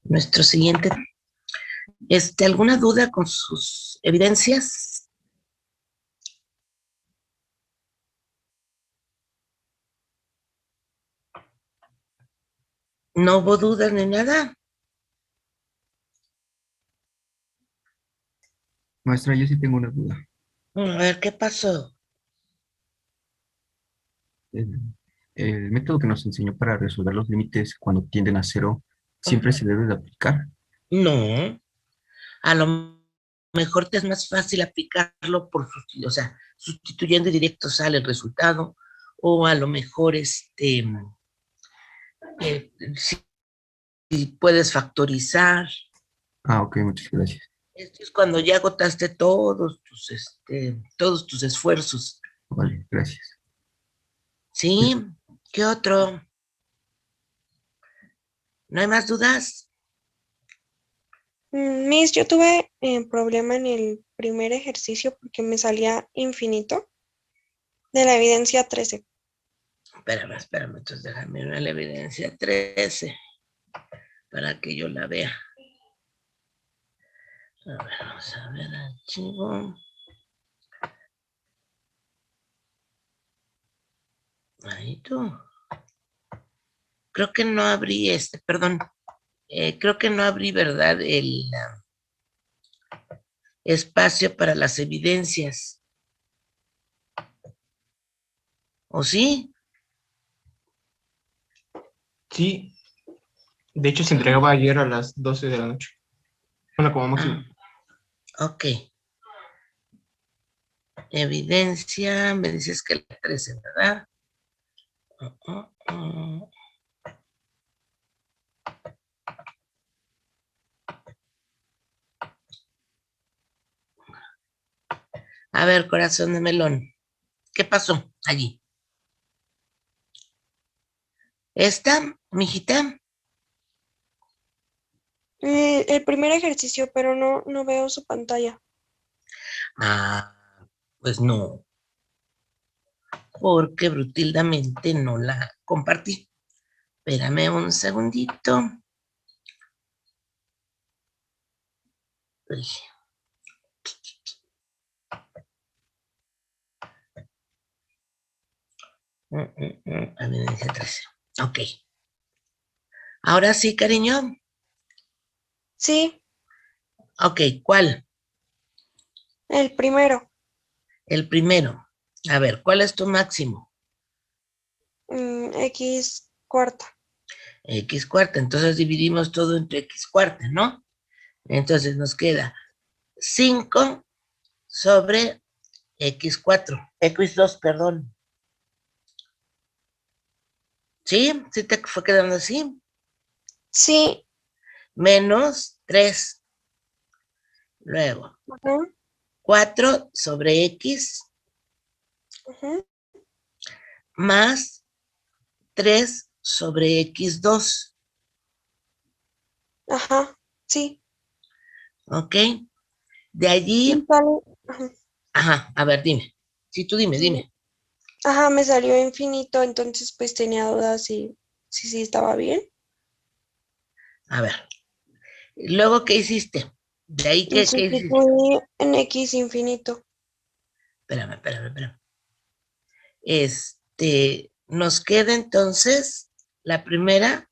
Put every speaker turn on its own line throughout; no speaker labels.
Nuestro siguiente. ¿Alguna duda con sus evidencias? ¿No hubo dudas ni nada?
Maestra, yo sí tengo una duda.
A ver, ¿qué pasó?
El, el método que nos enseñó para resolver los límites cuando tienden a cero, ¿siempre se debe de aplicar?
No, a lo mejor te es más fácil aplicarlo por sustitución, o sea, sustituyendo y directo sale el resultado, o a lo mejor si puedes factorizar.
Ah, ok, muchas gracias.
Esto es cuando ya agotaste todos tus esfuerzos.
Vale, gracias.
¿Sí? ¿Qué otro? ¿No hay más dudas?
Miss, yo tuve problema en el primer ejercicio porque me salía infinito de la evidencia 13.
Espérame, entonces déjame ver la evidencia 13 para que yo la vea. A ver, vamos a ver, archivo. Ahí tú. Creo que no abrí perdón. Creo que no abrí, ¿verdad? El espacio para las evidencias. ¿O sí?
Sí, de hecho se entregaba ayer a las 12 de la noche. Bueno, como máximo.
Ok. Evidencia, me dices que la 13, ¿verdad? A ver, corazón de melón. ¿Qué pasó allí? ¿Esta, mijita?
El primer ejercicio, pero no veo su pantalla.
Ah, pues no, porque brutildamente no la compartí. Espérame un segundito. Uy. Evidencia 13. Ok. Ahora sí, cariño.
Sí,
Ok, ¿cuál?
el primero.
El primero. A ver, ¿cuál es tu máximo?
X cuarta.
X cuarta. Entonces dividimos todo entre X cuarta, ¿no? Entonces nos queda 5 sobre X4. X2, perdón. ¿Sí? ¿Sí te fue quedando así?
Sí.
Menos 3. Luego,
Ajá,
4 sobre X
ajá,
más 3 sobre X2.
ajá, sí.
¿Ok? De
Y
allí,
sale, ajá,
ajá, a ver, dime. Sí, tú dime.
ajá, me salió infinito, entonces pues tenía dudas si sí estaba bien.
A ver. Luego, ¿qué hiciste? De ahí,
Y
¿qué hiciste?
sustituí en X infinito.
Espérame. Nos queda entonces, la primera,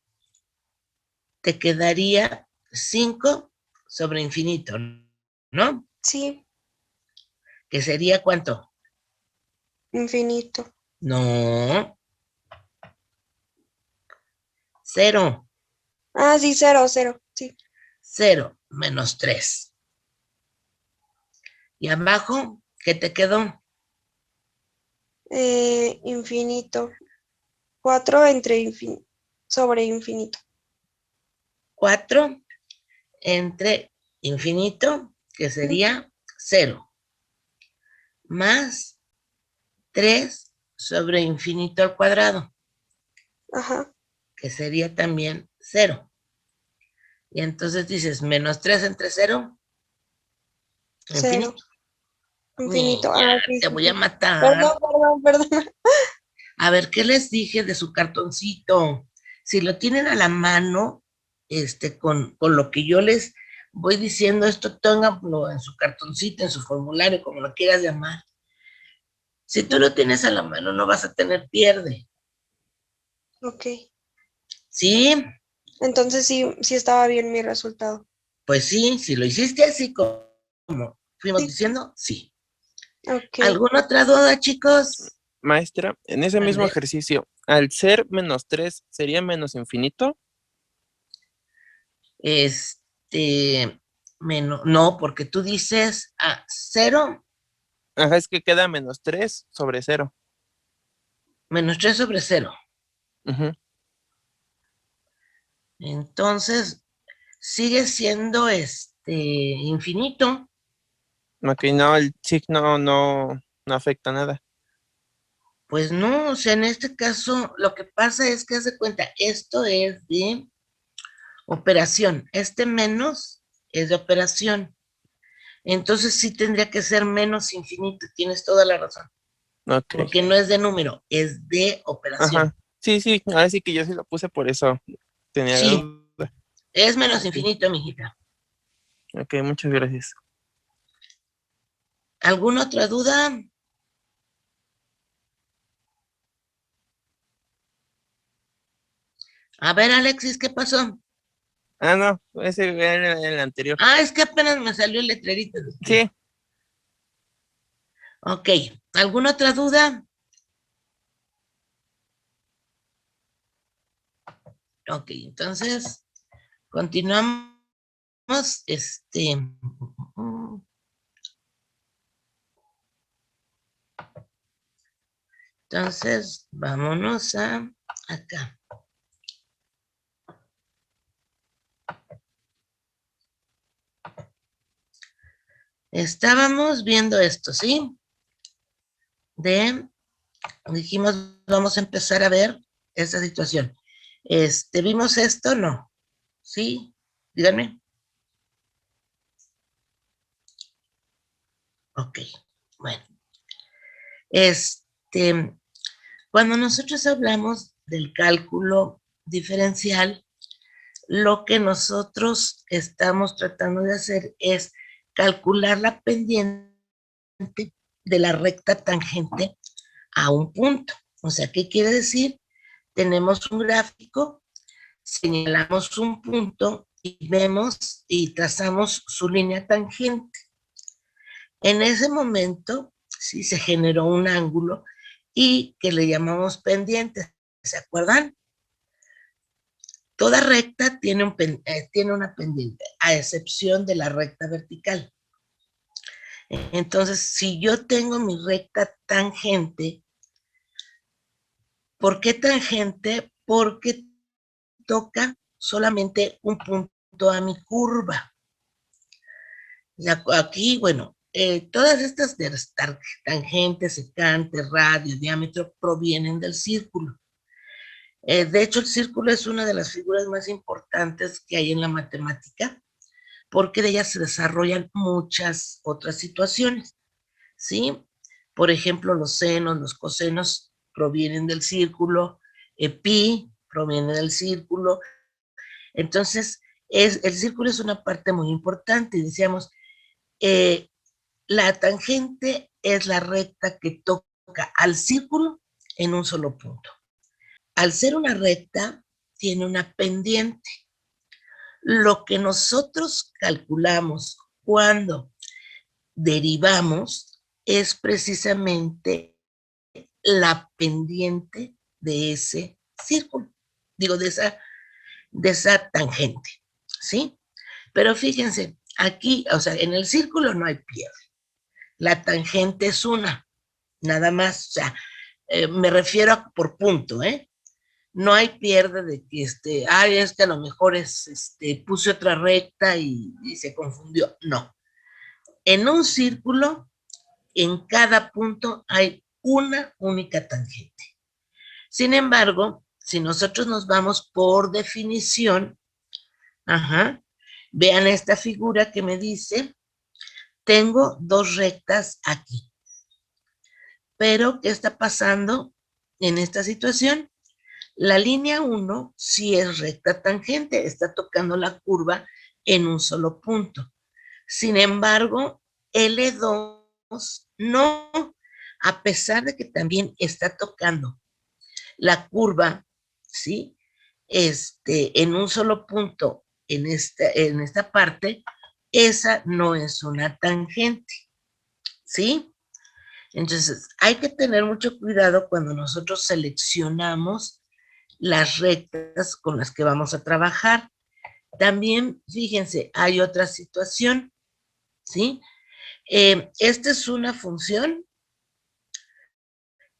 te quedaría 5 sobre infinito, ¿no?
Sí,
¿Que sería cuánto?
infinito.
No, 0.
Ah, sí, cero, cero, sí.
0 menos 3. Y abajo, ¿qué te quedó?
Infinito. 4 sobre infinito.
4 entre infinito, que
Ujú,
sería 0, más 3 sobre infinito al cuadrado,
ajá,
que sería también 0. Y entonces dices, menos 3 entre 0,
cero.
infinito.
Infinito.
Niña,
Ah, sí,
te
sí,
voy a
sí. Perdón,
matar.
perdón.
A ver, ¿qué les dije de su cartoncito? Si lo tienen a la mano, con lo que yo les voy diciendo, esto ténganlo en su cartoncito, en su formulario, como lo quieras llamar. Si tú lo tienes a la mano, no vas a tener pierde.
Ok.
¿Sí?
Entonces sí estaba bien mi resultado.
Pues sí, si lo hiciste así como fuimos
Sí.
diciendo, sí.
Ok.
¿Alguna otra duda, chicos?
Maestra, en ese mismo
Mande.
ejercicio, al ser -3, ¿sería menos infinito?
No, porque tú dices a 0
Ajá, es que queda -3 sobre 0.
menos 3 sobre 0.
Ujú.
Entonces, sigue siendo infinito.
Ok, no, el signo no afecta nada.
Pues no, o sea, en este caso, lo que pasa es que haz de cuenta, esto es de operación, este menos es de operación. Entonces sí tendría que ser menos infinito, tienes toda la razón,
Ok.
porque no es de número, es de operación.
Ajá. Sí, ahora sí que yo sí lo puse por eso. Tenía la
Sí,
duda.
es menos
Ok,
infinito, mijita.
ok, muchas gracias.
¿Alguna otra duda? A ver, Alexis, ¿qué pasó?
Ah, no, ese era el anterior.
Ah, es que apenas me salió el letrerito.
Sí,
Ok, ¿alguna otra duda? Ok, entonces, continuamos. Entonces, vámonos a acá. Estábamos viendo esto, ¿sí? Dijimos, vamos a empezar a ver esa situación. ¿Vimos esto? No. ¿Sí? Díganme. Ok, bueno. Cuando nosotros hablamos del cálculo diferencial, lo que nosotros estamos tratando de hacer es calcular la pendiente de la recta tangente a un punto. O sea, ¿qué quiere decir? Tenemos un gráfico, señalamos un punto y vemos y trazamos su línea tangente. En ese momento, sí se generó un ángulo y que le llamamos pendiente. ¿Se acuerdan? Toda recta tiene una pendiente, a excepción de la recta vertical. Entonces, si yo tengo mi recta tangente, ¿por qué tangente? Porque toca solamente un punto a mi curva. Aquí, bueno, todas estas tangentes, secantes, radio, diámetro, provienen del círculo. De hecho, el círculo es una de las figuras más importantes que hay en la matemática, porque de ella se desarrollan muchas otras situaciones, ¿sí? Por ejemplo, los senos, los cosenos provienen del círculo, pi proviene del círculo. Entonces, el círculo es una parte muy importante y decíamos, eh, la tangente es la recta que toca al círculo en un solo punto. Al ser una recta, tiene una pendiente. Lo que nosotros calculamos cuando derivamos es precisamente la pendiente de ese círculo, digo, de esa tangente, ¿sí? Pero fíjense, aquí, o sea, en el círculo no hay pierde. La tangente es una, nada más, o sea, me refiero a por punto, ¿eh? No hay pierde de que es que a lo mejor puse otra recta y se confundió. No. En un círculo, en cada punto hay una única tangente. Sin embargo, si nosotros nos vamos por definición, ajá, vean esta figura que me dice, tengo dos rectas aquí. Pero, ¿qué está pasando en esta situación? La línea 1 sí es recta tangente, está tocando la curva en un solo punto. Sin embargo, L2 no, a pesar de que también está tocando la curva, ¿sí? En un solo punto en esta parte, esa no es una tangente, ¿sí? Entonces, hay que tener mucho cuidado cuando nosotros seleccionamos las rectas con las que vamos a trabajar. También, fíjense, hay otra situación, ¿sí? Esta es una función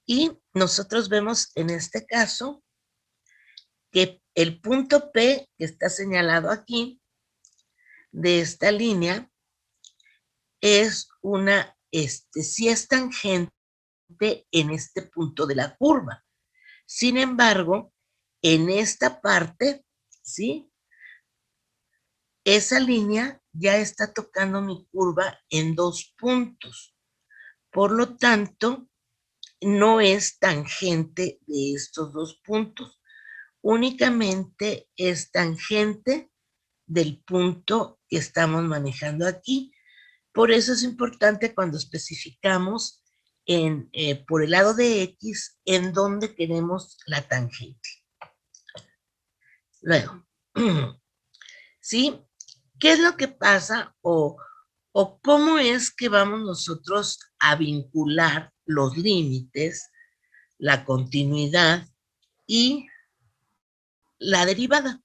y nosotros vemos en este caso que el punto P que está señalado aquí de esta línea es sí es tangente en este punto de la curva. Sin embargo, en esta parte, ¿sí? Esa línea ya está tocando mi curva en 2 puntos. Por lo tanto, no es tangente de estos 2 puntos. Únicamente es tangente del punto que estamos manejando aquí. Por eso es importante cuando especificamos por el lado de X en dónde queremos la tangente. Luego, ¿sí? ¿Qué es lo que pasa o cómo es que vamos nosotros a vincular los límites, la continuidad y la derivada?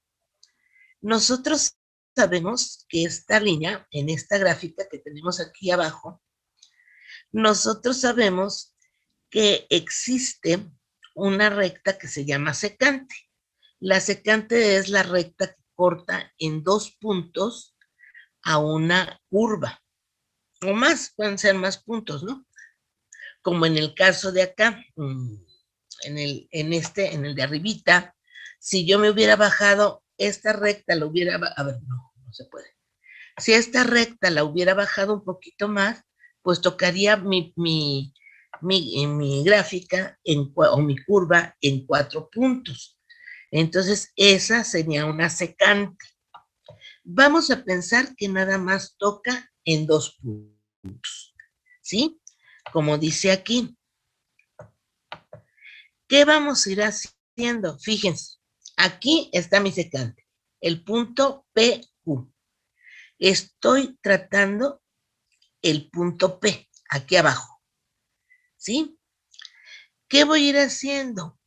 Nosotros sabemos que esta línea, en esta gráfica que tenemos aquí abajo, nosotros sabemos que existe una recta que se llama secante. La secante es la recta que corta en 2 puntos a una curva, o más, pueden ser más puntos, ¿no? Como en el caso de acá, en el de arribita, si yo me hubiera bajado esta recta, a ver, no se puede. Si esta recta la hubiera bajado un poquito más, pues tocaría mi gráfica o mi curva en 4 puntos. Entonces, esa sería una secante. Vamos a pensar que nada más toca en 2 puntos, ¿sí? Como dice aquí. ¿Qué vamos a ir haciendo? Fíjense, aquí está mi secante, el punto PQ. Estoy tratando el punto P, aquí abajo, ¿sí? ¿Qué voy a ir haciendo?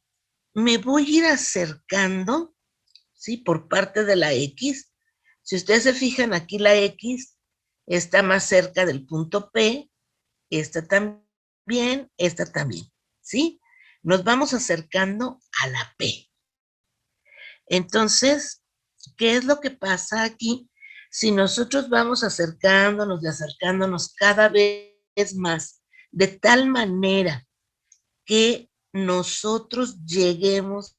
Me voy a ir acercando, ¿sí? Por parte de la X. Si ustedes se fijan, aquí la X está más cerca del punto P, esta también, ¿sí? Nos vamos acercando a la P. Entonces, ¿qué es lo que pasa aquí? Si nosotros vamos acercándonos y acercándonos cada vez más, de tal manera que nosotros lleguemos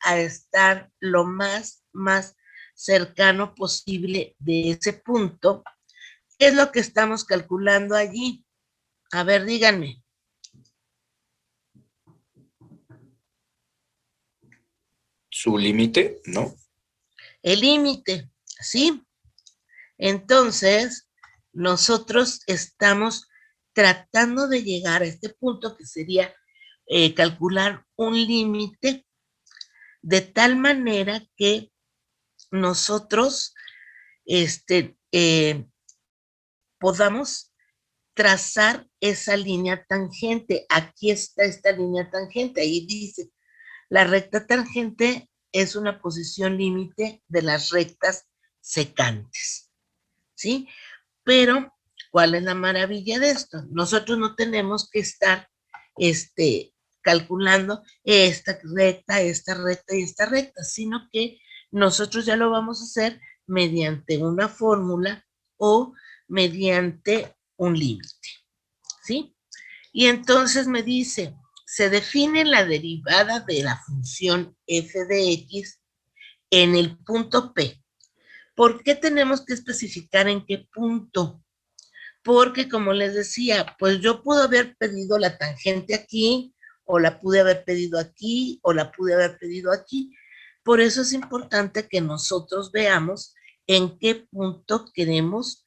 a estar lo más cercano posible de ese punto, ¿qué es lo que estamos calculando allí? A ver, díganme.
Su límite, ¿no?
El límite, ¿sí? Entonces, nosotros estamos tratando de llegar a este punto que sería calcular un límite de tal manera que nosotros podamos trazar esa línea tangente. Aquí está esta línea tangente, ahí dice, la recta tangente es una posición límite de las rectas secantes, ¿sí? Pero, ¿cuál es la maravilla de esto? Nosotros no tenemos que estar calculando esta recta y esta recta, sino que nosotros ya lo vamos a hacer mediante una fórmula o mediante un límite, ¿sí? Y entonces me dice, se define la derivada de la función f de x en el punto P. ¿Por qué tenemos que especificar en qué punto? Porque como les decía, pues yo puedo haber pedido la tangente aquí o la pude haber pedido aquí, o la pude haber pedido aquí. Por eso es importante que nosotros veamos en qué punto queremos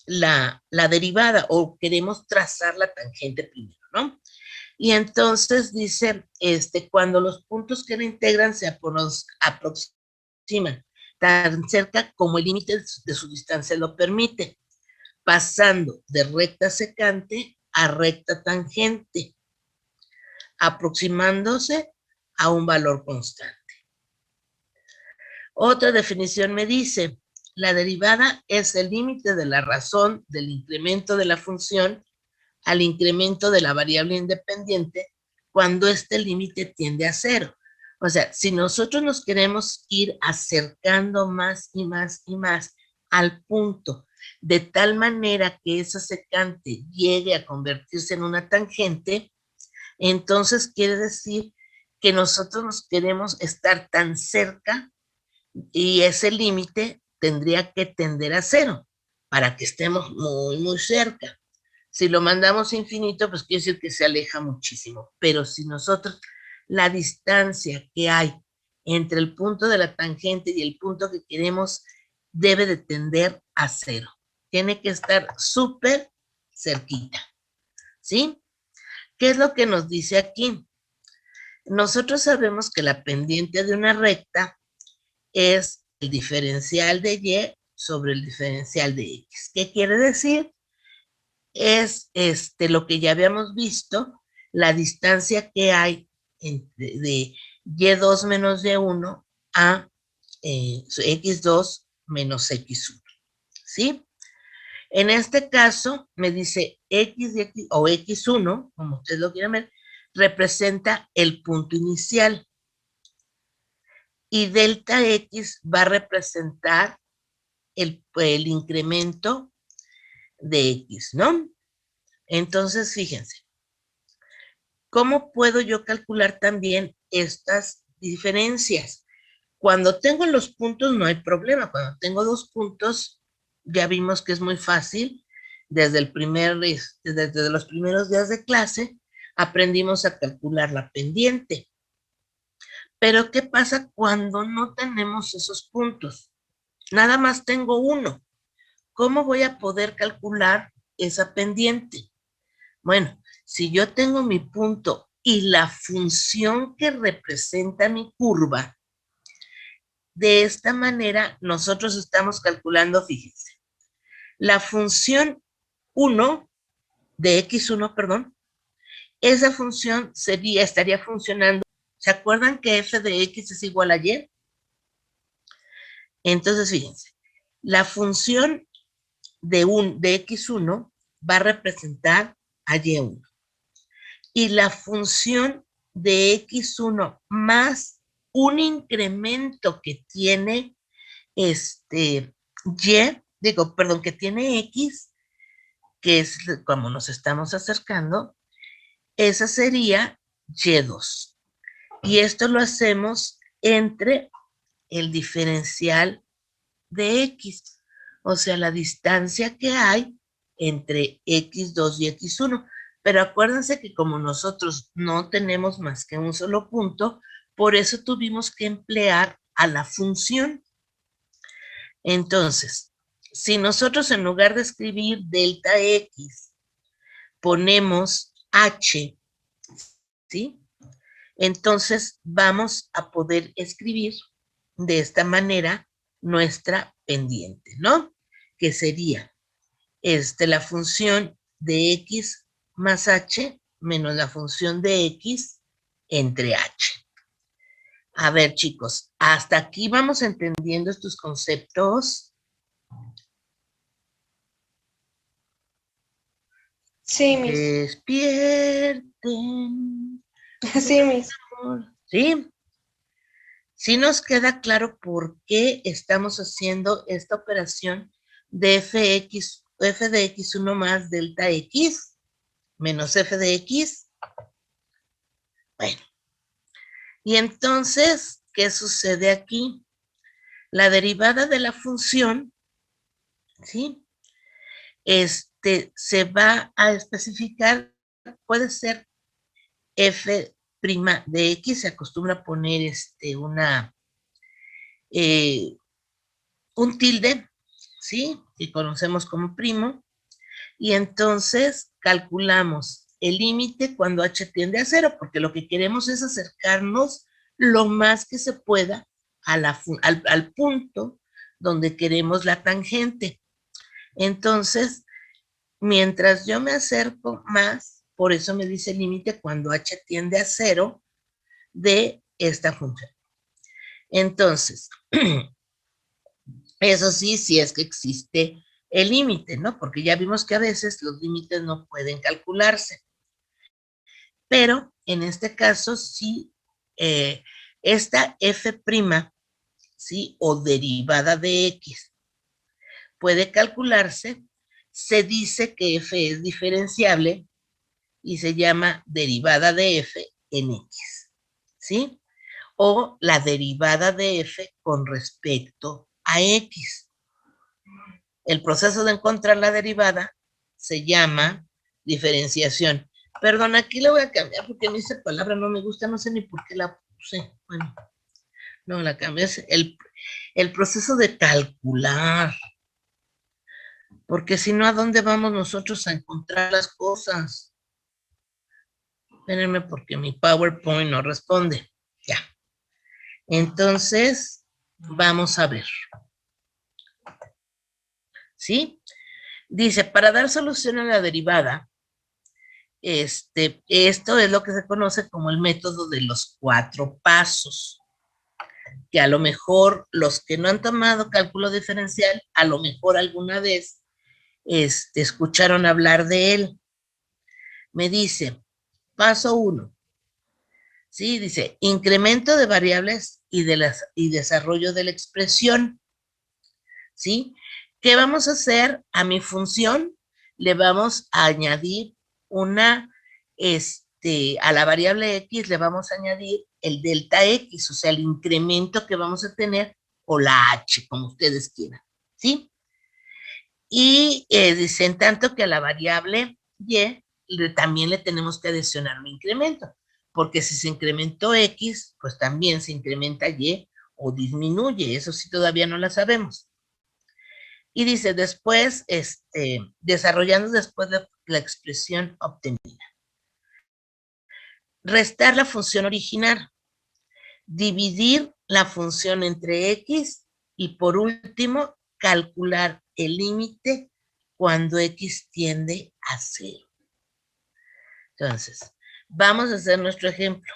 la derivada o queremos trazar la tangente primero, ¿no? Y entonces dice, cuando los puntos que la integran se aproximan tan cerca como el límite de su distancia lo permite, pasando de recta secante a recta tangente, aproximándose a un valor constante. Otra definición me dice, la derivada es el límite de la razón del incremento de la función al incremento de la variable independiente cuando este límite tiende a cero. O sea, si nosotros nos queremos ir acercando más y más y más al punto, de tal manera que esa secante llegue a convertirse en una tangente, entonces quiere decir que nosotros nos queremos estar tan cerca y ese límite tendría que tender a cero para que estemos muy, muy cerca. Si lo mandamos infinito, pues quiere decir que se aleja muchísimo. Pero si nosotros, la distancia que hay entre el punto de la tangente y el punto que queremos debe de tender a cero. Tiene que estar súper cerquita. ¿Sí? ¿Qué es lo que nos dice aquí? Nosotros sabemos que la pendiente de una recta es el diferencial de y sobre el diferencial de x. ¿Qué quiere decir? Es lo que ya habíamos visto, la distancia que hay de y2 menos y1 a x2 menos x1, ¿sí? En este caso, me dice x o x1, como ustedes lo quieran ver, representa el punto inicial. Y delta x va a representar el incremento de x, ¿no? Entonces, fíjense, ¿cómo puedo yo calcular también estas diferencias? Cuando tengo los puntos no hay problema. Cuando tengo dos puntos, ya vimos que es muy fácil. Desde los primeros días de clase, aprendimos a calcular la pendiente. Pero, ¿qué pasa cuando no tenemos esos puntos? Nada más tengo uno. ¿Cómo voy a poder calcular esa pendiente? Bueno, si yo tengo mi punto y la función que representa mi curva, de esta manera nosotros estamos calculando, fíjense, la función 1 de x1, perdón, esa función estaría funcionando. ¿Se acuerdan que f de x es igual a y? Entonces, fíjense, la función de x1 va a representar a y1. Y la función de x1 más un incremento que tiene que tiene x, que es como nos estamos acercando, esa sería y2. Y esto lo hacemos entre el diferencial de x, o sea, la distancia que hay entre x2 y x1. Pero acuérdense que como nosotros no tenemos más que un solo punto, por eso tuvimos que emplear a la función. Entonces, si nosotros en lugar de escribir delta x, ponemos h, ¿sí? Entonces vamos a poder escribir de esta manera nuestra pendiente, ¿no? Que sería la función de x más h menos la función de x entre h. A ver, chicos, hasta aquí vamos entendiendo estos conceptos.
Sí, Miss.
Despierten.
Sí, Miss.
¿Sí? Sí nos queda claro por qué estamos haciendo esta operación de f de x1 más delta x menos f de x. Bueno, y entonces, ¿qué sucede aquí? La derivada de la función, ¿sí? Se va a especificar puede ser f' de x, se acostumbra a poner un tilde, ¿sí? Que conocemos como primo, y entonces calculamos el límite cuando h tiende a 0, porque lo que queremos es acercarnos lo más que se pueda al punto donde queremos la tangente. Entonces, mientras yo me acerco más, por eso me dice límite cuando h tiende a 0 de esta función. Entonces, eso sí, si es que existe el límite, ¿no? Porque ya vimos que a veces los límites no pueden calcularse. Pero en este caso sí, esta f', ¿sí? O derivada de x puede calcularse. Se dice que f es diferenciable y se llama derivada de f en x, ¿sí? O la derivada de f con respecto a x. El proceso de encontrar la derivada se llama diferenciación. Perdón, aquí le voy a cambiar porque a mí esa palabra no me gusta, no sé ni por qué la puse. Bueno, no la cambié. Es el proceso de calcular. Porque si no, ¿a dónde vamos nosotros a encontrar las cosas? Espérenme porque mi PowerPoint no responde. Ya. Entonces, vamos a ver. ¿Sí? Dice, para dar solución a la derivada, esto es lo que se conoce como el método de los 4 pasos. Que a lo mejor los que no han tomado cálculo diferencial, a lo mejor alguna vez escucharon hablar de él. Me dice, paso 1. Sí, dice, incremento de variables y desarrollo de la expresión. ¿Sí? ¿Qué vamos a hacer? A mi función le vamos a añadir a la variable x le vamos a añadir el delta x, o sea, el incremento que vamos a tener, o la h, como ustedes quieran, ¿sí? Y dice, en tanto que a la variable y también le tenemos que adicionar un incremento, porque si se incrementó x, pues también se incrementa y o disminuye, eso sí todavía no la sabemos. Y dice, después, desarrollando después de la expresión obtenida. Restar la función original. Dividir la función entre x y por último, calcular el límite cuando x tiende a 0. Entonces, vamos a hacer nuestro ejemplo.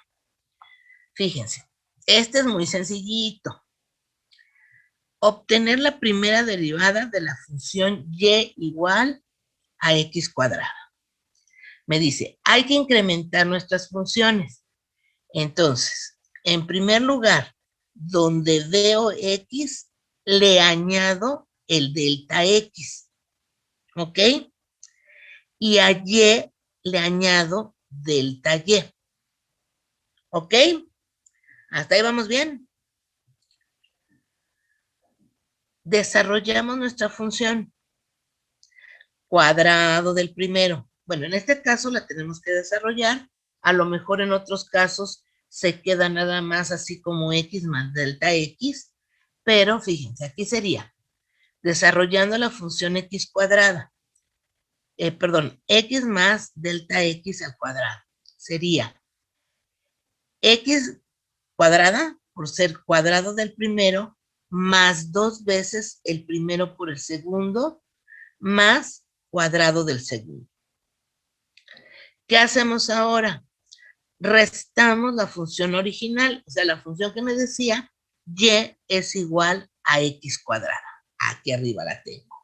Fíjense, este es muy sencillito. Obtener la primera derivada de la función y igual a x cuadrada. Me dice, hay que incrementar nuestras funciones. Entonces, en primer lugar, donde veo x, le añado el delta x. ¿Ok? Y a y le añado delta y. ¿Ok? ¿Hasta ahí vamos bien? Desarrollamos nuestra función. Cuadrado del primero. Bueno, en este caso la tenemos que desarrollar. A lo mejor en otros casos se queda nada más así como x más delta x. Pero fíjense, aquí sería desarrollando la función x cuadrada. X más delta x al cuadrado. Sería x cuadrada, por ser cuadrado del primero, más 2 veces el primero por el segundo, más cuadrado del segundo. ¿Qué hacemos ahora? Restamos la función original, o sea, la función que me decía, y es igual a x cuadrada. Aquí arriba la tengo.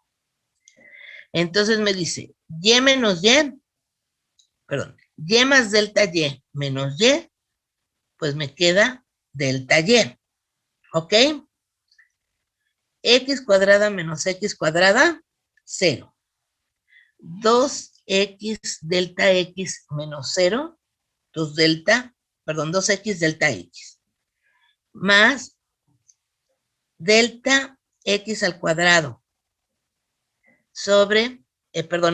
Entonces me dice, y menos y, y más delta y menos y, pues me queda delta y. ¿Ok? X cuadrada menos x cuadrada, 0. 2x delta x menos 0, 2x delta x, más delta x al cuadrado, sobre,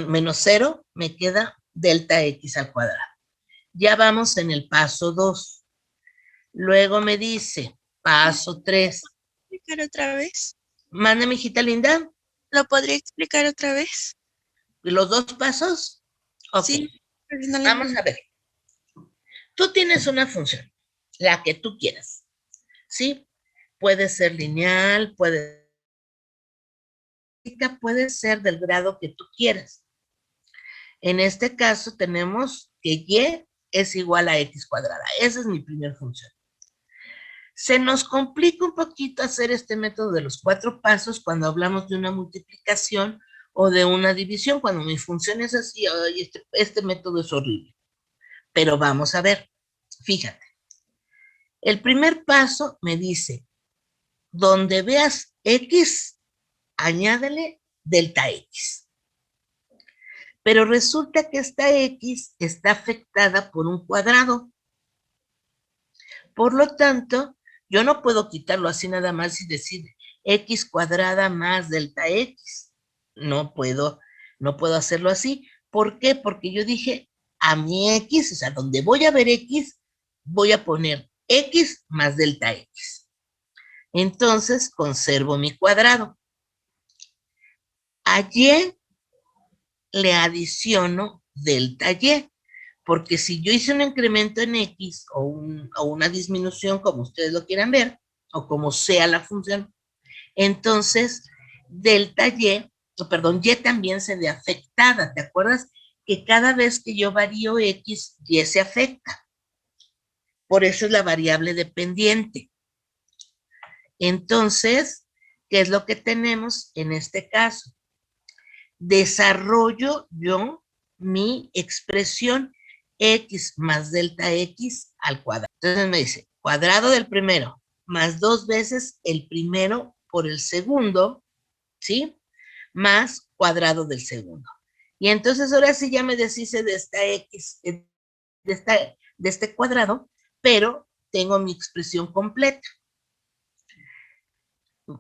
menos 0, me queda delta x al cuadrado. Ya vamos en el paso 2. Luego me dice, paso 3.
¿Explicar otra vez?
Manda, mi hijita linda,
¿Lo podría explicar otra vez?
los 2 pasos. Ok,
Sí, pero no le
vamos a ver. Tú tienes una función, la que tú quieras, ¿sí? Puede ser lineal, puede ser del grado que tú quieras. En este caso tenemos que y es igual a x cuadrada. Esa es mi primera función. Se nos complica un poquito hacer este método de los 4 pasos cuando hablamos de una multiplicación o de una división. Cuando mi función es así, ay, este método es horrible. Pero vamos a ver, fíjate. El primer paso me dice, donde veas x, añádele delta x. Pero resulta que esta x está afectada por un cuadrado. Por lo tanto, yo no puedo quitarlo así nada más y decir x cuadrada más delta x. No puedo hacerlo así. ¿Por qué? Porque yo dije a mi x, o sea, donde voy a ver x, voy a poner x más delta x. Entonces, conservo mi cuadrado. A y le adiciono delta y, porque si yo hice un incremento en x o una disminución, como ustedes lo quieran ver, o como sea la función, entonces delta y, perdón, y también se ve afectada. ¿Te acuerdas? Que cada vez que yo varío x, y se afecta. Por eso es la variable dependiente. Entonces, ¿qué es lo que tenemos en este caso? Desarrollo yo mi expresión x más delta x al cuadrado. Entonces me dice, cuadrado del primero más 2 veces el primero por el segundo, ¿sí? Más cuadrado del segundo. Y entonces ahora sí ya me deshice de esta x, de este cuadrado, pero tengo mi expresión completa.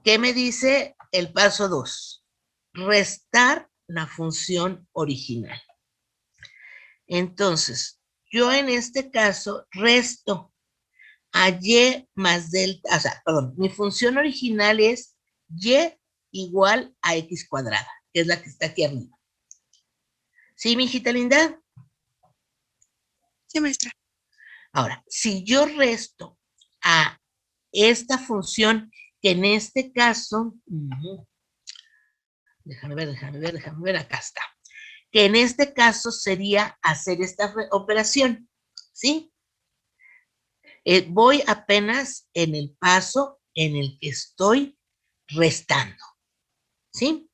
¿Qué me dice el paso 2? Restar la función original. Entonces, yo en este caso resto a y más delta, o sea, perdón, mi función original es y igual a x cuadrada, que es la que está aquí arriba. ¿Sí, mi hijita linda?
Sí, maestra.
Ahora, si yo resto a esta función, que en este caso, déjame ver, acá está. Que en este caso sería hacer esta operación, ¿sí? Voy apenas en el paso en el que estoy restando, ¿sí?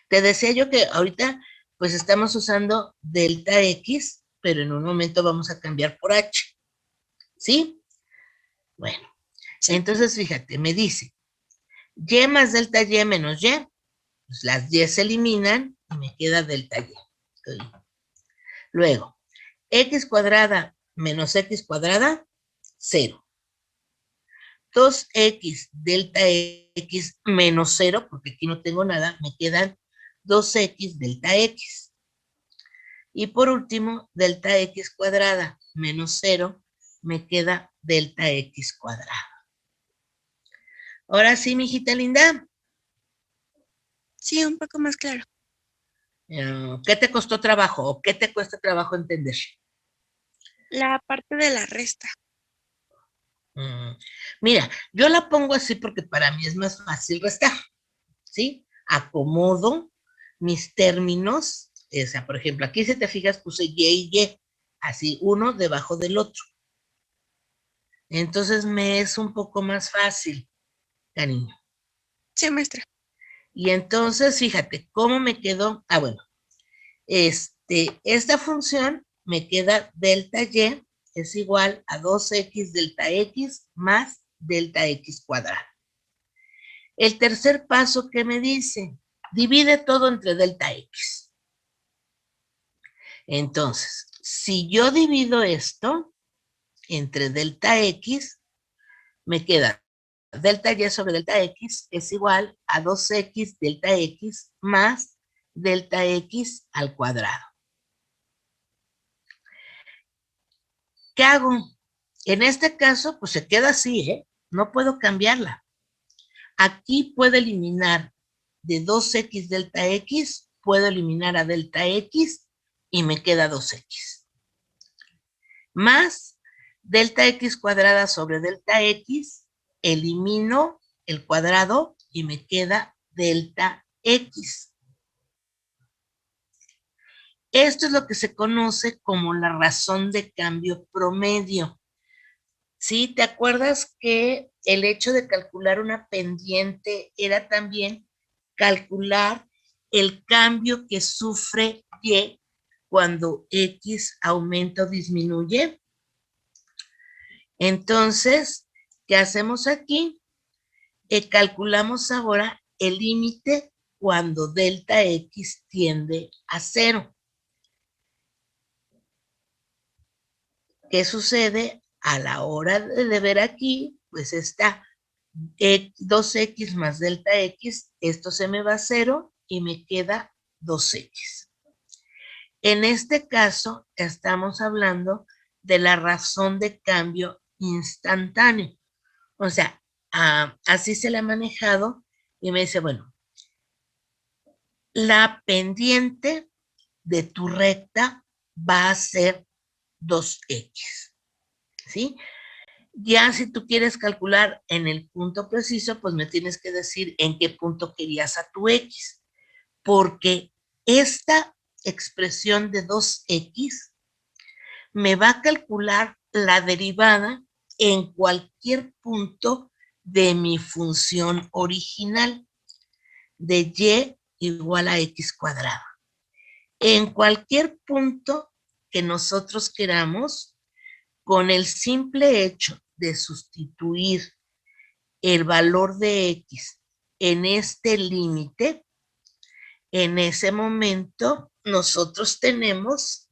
Te decía yo que ahorita pues estamos usando delta x, pero en un momento vamos a cambiar por h, ¿sí? Bueno,
Sí.
entonces fíjate, me dice y más delta y menos y, pues las y se eliminan y me queda delta y. Luego, x cuadrada menos x cuadrada, 0. 2x delta x menos 0, porque aquí no tengo nada, me quedan 2x delta x. Y por último, delta x cuadrada menos 0, me queda delta x cuadrada. Ahora sí, mi hijita linda.
Sí, un poco más claro.
¿Qué te costó trabajo o qué te cuesta trabajo entender?
La parte de la resta.
Mira, yo la pongo así porque para mí es más fácil restar, ¿sí? Acomodo mis términos, o sea, por ejemplo, aquí si te fijas puse y, así uno debajo del otro. Entonces me es un poco más fácil, cariño.
Sí, maestra.
Y entonces, fíjate, ¿cómo me quedó? Ah, bueno, esta función me queda delta y es igual a 2x delta x más delta x cuadrada. El tercer paso, ¿qué me dice? Divide todo entre delta x. Entonces, si yo divido esto entre delta x, me queda delta y sobre delta x es igual a 2x delta x más delta x al cuadrado. ¿Qué hago? En este caso, pues se queda así, ¿eh? No puedo cambiarla. Aquí puedo eliminar de 2x delta x, puedo eliminar a delta x y me queda 2x. Más delta x cuadrada sobre delta x, elimino el cuadrado y me queda delta x. Esto es lo que se conoce como la razón de cambio promedio. ¿Sí? ¿Te acuerdas que el hecho de calcular una pendiente era también calcular el cambio que sufre Y cuando X aumenta o disminuye? Entonces, ¿qué hacemos aquí? Calculamos ahora el límite cuando delta X tiende a 0. ¿Qué sucede? A la hora de ver aquí, pues está 2x más delta x, esto se me va a 0 y me queda 2x. En este caso, estamos hablando de la razón de cambio instantáneo. O sea, así se le ha manejado y me dice, bueno, la pendiente de tu recta va a ser 2x, ¿sí? Ya si tú quieres calcular en el punto preciso, pues me tienes que decir en qué punto querías a tu x, porque esta expresión de 2x me va a calcular la derivada en cualquier punto de mi función original de y igual a x cuadrado. En cualquier punto que nosotros queramos, con el simple hecho de sustituir el valor de x en este límite, en ese momento nosotros tenemos,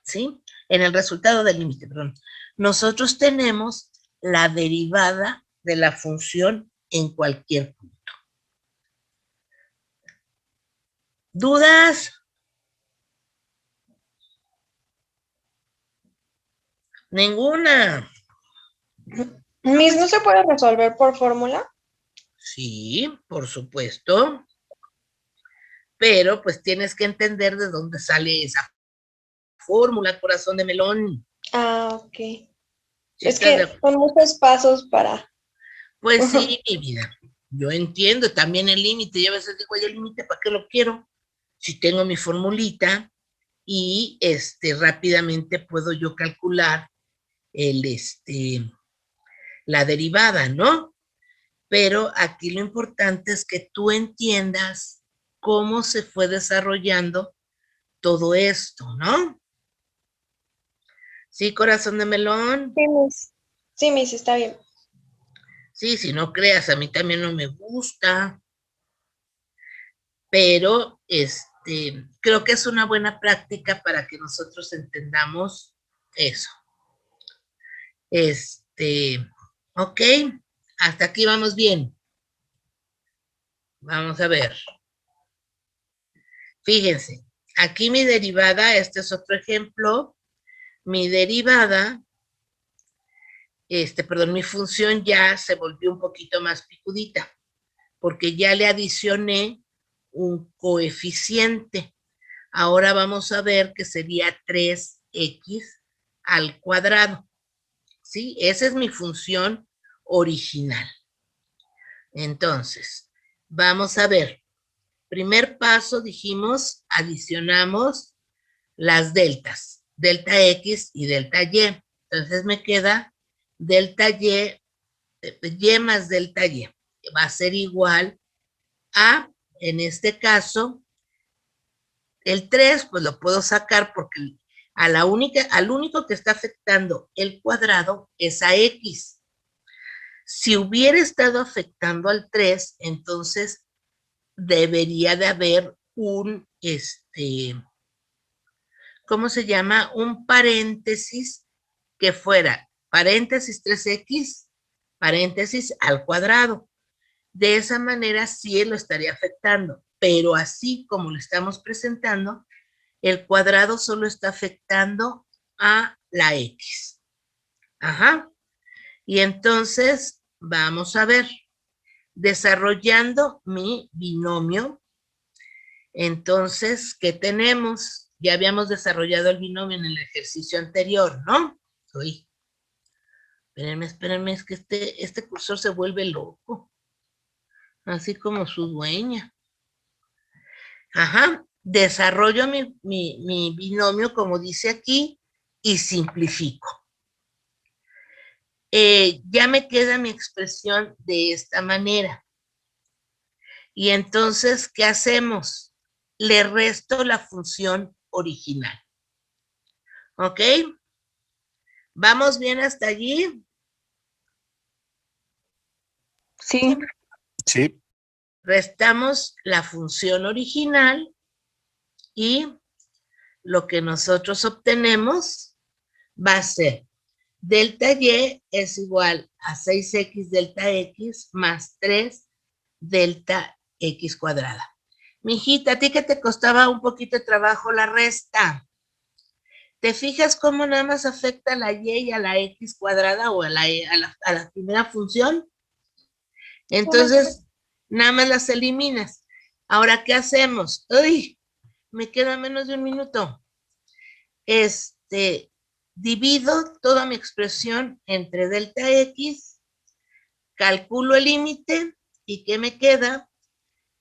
¿sí? En el resultado del límite, perdón, nosotros tenemos la derivada de la función en cualquier punto. ¿Dudas? Ninguna.
Miss, ¿no se puede resolver por fórmula?
Sí, por supuesto. Pero pues tienes que entender de dónde sale esa fórmula, corazón de melón.
Ah, ok.
¿Sí
Es
estás de
que son muchos pasos para...
Pues sí, mi vida. Yo entiendo también el límite. Yo a veces digo, oye, el límite, ¿para qué lo quiero? Si tengo mi formulita y rápidamente puedo yo calcular la derivada, ¿no? Pero aquí lo importante es que tú entiendas cómo se fue desarrollando todo esto, ¿no? Sí, corazón de melón.
Sí, Miss. Sí, Miss, está bien.
Sí, si no creas, a mí también no me gusta, pero creo que es una buena práctica para que nosotros entendamos eso. Ok, hasta aquí vamos bien. Vamos a ver. Fíjense, aquí mi derivada, este es otro ejemplo, mi derivada, perdón, mi función ya se volvió un poquito más picudita, porque ya le adicioné un coeficiente. Ahora vamos a ver que sería 3x al cuadrado. ¿Sí? Esa es mi función original. Entonces, vamos a ver. Primer paso, dijimos, adicionamos las deltas, delta x y delta y. Entonces me queda delta y más delta y. Va a ser igual a, en este caso, el 3, pues lo puedo sacar porque al único que está afectando el cuadrado es a x. Si hubiera estado afectando al 3, entonces debería de haber un, ¿cómo se llama? Un paréntesis que fuera paréntesis 3x, paréntesis al cuadrado. De esa manera sí lo estaría afectando, pero así como lo estamos presentando, el cuadrado solo está afectando a la x. Ajá. Y entonces, vamos a ver, desarrollando mi binomio. Entonces, ¿qué tenemos? Ya habíamos desarrollado el binomio en el ejercicio anterior, ¿no? Uy, espérenme, es que este cursor se vuelve loco, así como su dueña. Ajá, desarrollo mi binomio, como dice aquí, y simplifico. Ya me queda mi expresión de esta manera. Y entonces, ¿qué hacemos? Le resto la función original. ¿Ok? ¿Vamos bien hasta allí?
Sí,
Sí.
Restamos la función original y lo que nosotros obtenemos va a ser delta y es igual a 6x delta x más 3 delta x cuadrada. Mijita, ¿a ti que te costaba un poquito de trabajo la resta? ¿Te fijas cómo nada más afecta a la y y a la x cuadrada o a la primera función? Entonces, nada más las eliminas. Ahora, ¿qué hacemos? ¡Uy! Me queda menos de un minuto. Divido toda mi expresión entre delta x, calculo el límite y ¿qué me queda?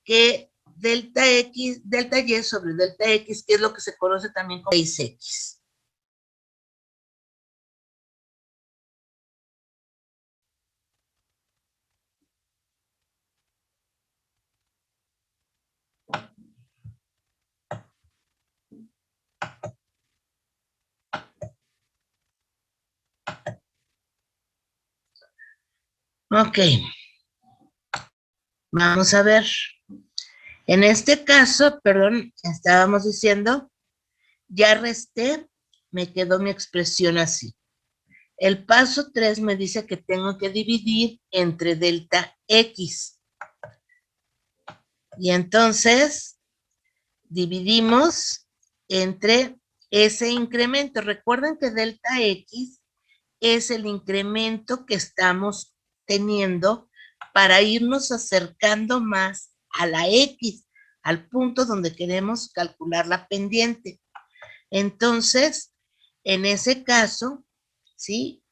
Que delta x, delta y sobre delta x, que es lo que se conoce también como 6x. Ok, vamos a ver. En este caso, perdón, estábamos diciendo, ya resté, me quedó mi expresión así. El paso 3 me dice que tengo que dividir entre delta x. Y entonces dividimos entre ese incremento. Recuerden que delta x es el incremento que estamos teniendo para irnos acercando más a la x, al punto donde queremos calcular la pendiente. Entonces, en ese caso, ¿sí?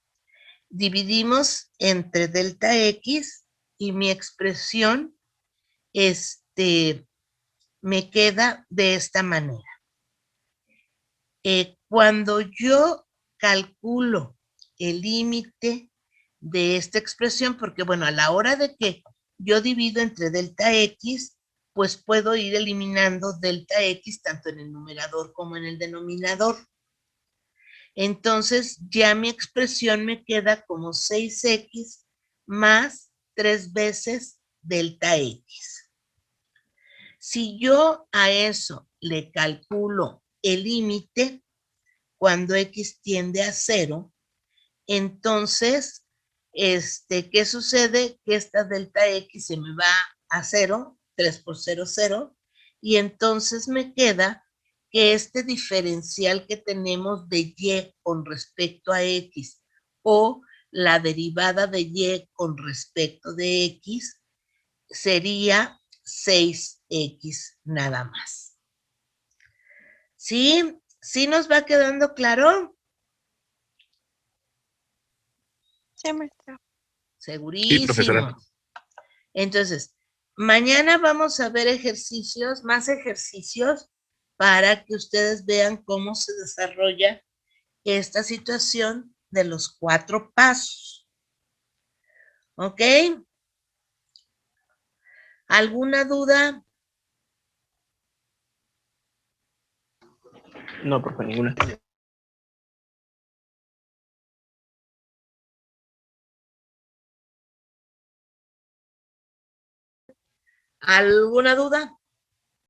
Dividimos entre delta x y mi expresión, me queda de esta manera. Cuando yo calculo el límite de esta expresión, porque bueno, a la hora de que yo divido entre delta x, pues puedo ir eliminando delta x tanto en el numerador como en el denominador. Entonces ya mi expresión me queda como 6x más 3 veces delta x. Si yo a eso le calculo el límite, cuando x tiende a 0, entonces, ¿qué sucede? Que esta delta x se me va a 0, 3 por 0, 0, y entonces me queda que este diferencial que tenemos de y con respecto a x o la derivada de y con respecto de x sería 6x nada más. ¿Sí? ¿Sí nos va quedando claro?
sí, maestra.
Sí, profesora.
Segurísimo. Entonces, mañana vamos a ver ejercicios, más ejercicios, para que ustedes vean cómo se desarrolla esta situación de los 4 pasos. ¿Ok? ¿Alguna duda?
No, profe, ninguna.
¿Alguna duda?